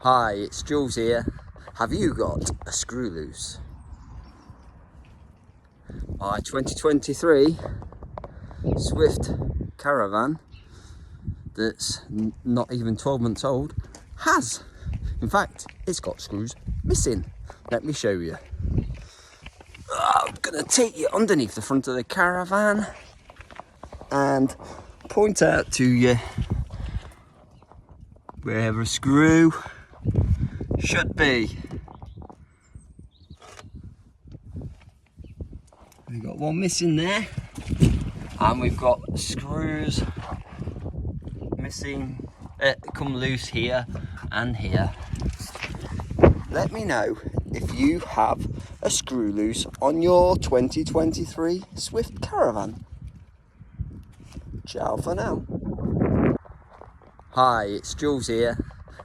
Hi, it's Jules here. Have you got a screw loose? My 2023 Swift Caravan that's not even 12 months old has. In fact, it's got screws missing. Let me show you. I'm gonna take you underneath the front of the caravan and point out to you where a screw should be. We've got one missing there, and we've got screws missing, come loose here and here. Let me know if you have a screw loose on your 2023 Swift Caravan. Ciao for now. Hi, it's Jules here.